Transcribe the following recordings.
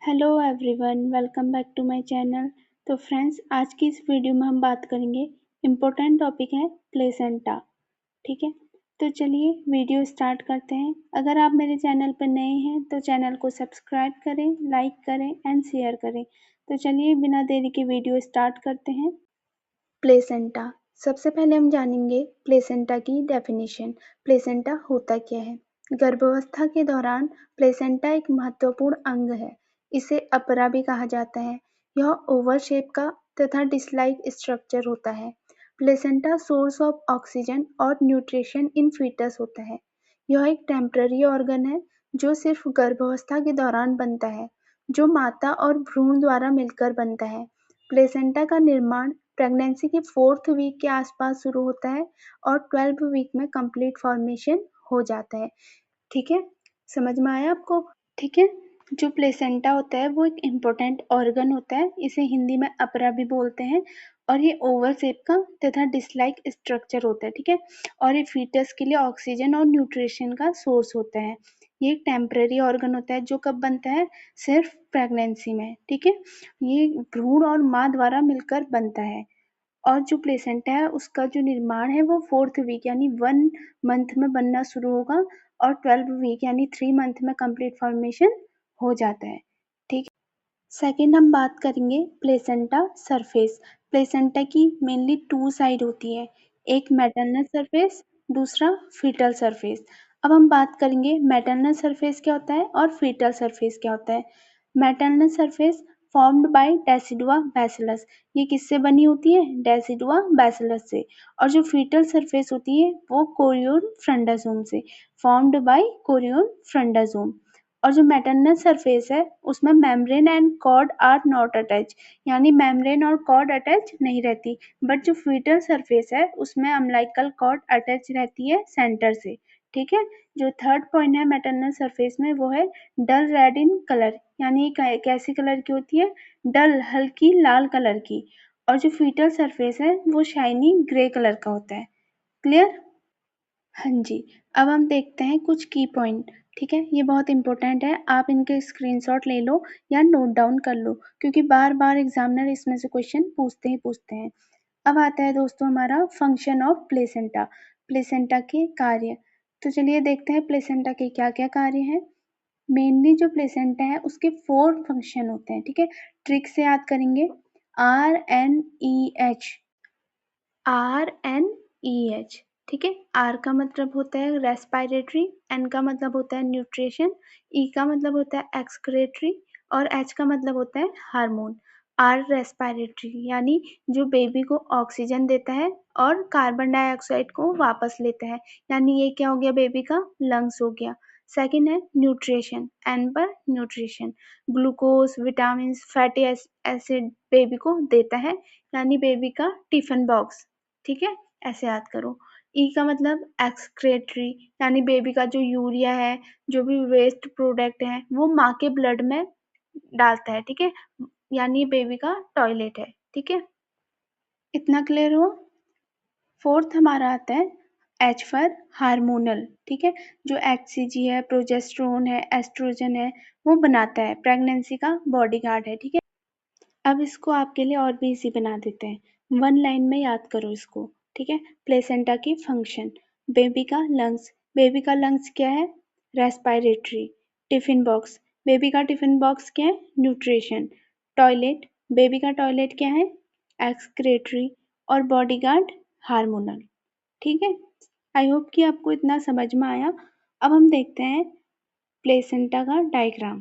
Hello everyone, welcome back to my channel. तो friends, आज की इस वीडियो में हम बात करेंगे इम्पोर्टेंट टॉपिक है प्लेसेंटा। ठीक है, तो चलिए वीडियो स्टार्ट करते हैं। अगर आप मेरे चैनल पर नए हैं तो चैनल को सब्सक्राइब करें, लाइक करें एंड शेयर करें। तो चलिए बिना देरी के वीडियो स्टार्ट करते हैं। प्लेसेंटा, सबसे पहले हम जानेंगे प्लेसेंटा की डेफिनेशन। प्लेसेंटा होता क्या है? गर्भावस्था के दौरान प्लेसेंटा एक महत्वपूर्ण अंग है। इसे अपरा भी कहा जाता है। यह ओवल शेप का तथा डिश लाइक स्ट्रक्चर होता है। प्लेसेंटा सोर्स ऑफ ऑक्सीजन और न्यूट्रिशन इन फीटस होता है। यह एक टेम्पररी ऑर्गन है जो सिर्फ गर्भावस्था के दौरान बनता है, जो माता और भ्रूण द्वारा मिलकर बनता है। प्लेसेंटा का निर्माण प्रेगनेंसी के 4th वीक के आसपास शुरू होता है और 12th वीक में कंप्लीट फॉर्मेशन हो जाता है। ठीक है, समझ में आया आपको? ठीक है, जो प्लेसेंटा होता है वो एक इम्पोर्टेंट ऑर्गन होता है। इसे हिंदी में अपरा भी बोलते हैं और ये ओवल शेप का तथा डिश लाइक स्ट्रक्चर होता है। ठीक है, और ये फीटस के लिए ऑक्सीजन और न्यूट्रिशन का सोर्स होता है। ये एक टेम्पररी ऑर्गन होता है जो कब बनता है? सिर्फ प्रेगनेंसी में। ठीक है, ये भ्रूण और माँ द्वारा मिलकर बनता है। और जो प्लेसेंटा है उसका जो निर्माण है वो 4th वीक यानी 1 मंथ में बनना शुरू होगा और 12 वीक यानी 3 मंथ में कंप्लीट फॉर्मेशन हो जाता है। ठीक है, सेकंड हम बात करेंगे प्लेसेंटा सरफेस। प्लेसेंटा की मेनली 2 साइड होती है, एक मैटरनल सरफेस, दूसरा फीटल सरफेस। अब हम बात करेंगे मैटरनल सरफेस क्या होता है और फीटल सरफेस क्या होता है। Maternal surface formed by decidua bacillus, ये किससे बनी होती है? डेसिडुआ बैसिलस से। और जो फीटल सरफेस होती है वो कोरियोन फ्रंडाजोम से, फॉर्म्ड बाय कोरियोन फ्रंडाजोम। और जो मैटरनल सरफेस है उसमें membrane and cord are not attach, यानी मेम्ब्रेन और कॉर्ड अटैच नहीं रहती। बट जो फीटल सरफेस है उसमें अम्लाइकल कॉर्ड अटैच रहती है सेंटर से। ठीक है, जो थर्ड पॉइंट है मैटरनल सरफेस में वो है डल रेड इन कलर, यानी कैसी कलर की होती है? डल, हल्की लाल कलर की। और जो फीटल सरफेस है वो शाइनी ग्रे कलर का होता है। क्लियर? हाँ जी, अब हम देखते हैं कुछ की पॉइंट। ठीक है, ये बहुत इंपॉर्टेंट है, आप इनके स्क्रीनशॉट ले लो या नोट डाउन कर लो क्योंकि बार बार एग्जामिनर इसमें से क्वेश्चन पूछते ही पूछते हैं। अब आता है दोस्तों हमारा फंक्शन ऑफ प्लेसेंटा, प्लेसेंटा के कार्य। तो चलिए देखते हैं प्लेसेंटा के क्या क्या कार्य हैं। मेनली जो प्लेसेंटा है उसके 4 फंक्शन होते हैं। ठीक है, ट्रिक से याद करेंगे। RNEH, RNEH। ठीक है, R का मतलब होता है रेस्पिरेटरी, N का मतलब होता है न्यूट्रिशन, E का मतलब होता है एक्सक्रेटरी और H का मतलब होता है हार्मोन। R रेस्पिरेटरी यानी जो बेबी को ऑक्सीजन देता है और कार्बन डाइऑक्साइड को वापस लेता है, यानी ये क्या हो गया? बेबी का लंग्स हो गया। सेकंड है न्यूट्रिशन, N पर nutrition, glucose, vitamin, fatty acid baby को देता है, यानी बेबी का टिफिन बॉक्स। ठीक है, ऐसे याद करो। ई का मतलब एक्सक्रेटरी, यानी बेबी का जो यूरिया है, जो भी वेस्ट प्रोडक्ट है वो माँ के ब्लड में डालता है। ठीक है, यानी बेबी का टॉयलेट है। ठीक है, इतना क्लियर हो? फोर्थ हमारा आता है एच फॉर हार्मोनल। ठीक है, जो HCG है, प्रोजेस्टेरोन है, एस्ट्रोजन है, वो बनाता है, प्रेगनेंसी का बॉडीगार्ड है। ठीक है, अब इसको आपके लिए और भी इजी बना देते हैं, 1 लाइन में याद करो इसको। ठीक है, प्लेसेंटा की फंक्शन। बेबी का लंग्स, बेबी का लंग्स क्या है? रेस्पिरेटरी। टिफिन बॉक्स, बेबी का टिफिन बॉक्स क्या है? न्यूट्रिशन। टॉयलेट, बेबी का टॉयलेट क्या है? एक्सक्रेटरी। और बॉडीगार्ड हार्मोनल। ठीक है, आई होप कि आपको इतना समझ में आया। अब हम देखते हैं प्लेसेंटा का डायग्राम।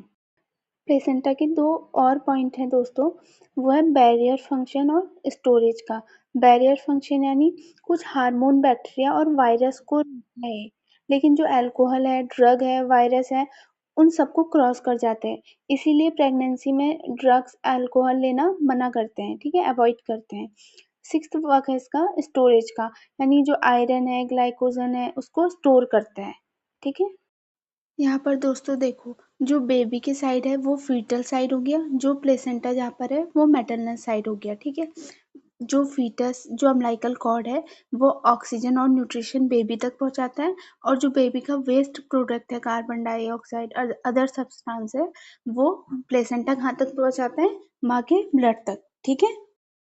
प्लेसेंटा के 2 और पॉइंट हैं दोस्तों, वो है बैरियर फंक्शन और स्टोरेज का। बैरियर फंक्शन यानी कुछ हार्मोन, बैक्टीरिया और वायरस को है, लेकिन जो अल्कोहल है, ड्रग है, वायरस है, उन सबको क्रॉस कर जाते हैं। इसीलिए प्रेगनेंसी में ड्रग्स, अल्कोहल लेना मना करते हैं। ठीक है, अवॉइड करते हैं। 6th वर्क है इसका स्टोरेज का, यानी जो आयरन है, ग्लाइकोजन है, उसको स्टोर करता है। ठीक है, यहाँ पर दोस्तों देखो, जो बेबी की साइड है वो फीटल साइड हो गया, जो प्लेसेंटा जहाँ पर है वो मैटरनल साइड हो गया। ठीक है, जो फीटस जो अम्बिलिकल कॉर्ड है वो ऑक्सीजन और न्यूट्रिशन बेबी तक पहुंचाता है, और जो बेबी का वेस्ट प्रोडक्ट है कार्बन डाइऑक्साइड और अदर सब्सटेंस है वो प्लेसेंटा कहाँ तक पहुंचाता है, माँ के ब्लड तक। ठीक है।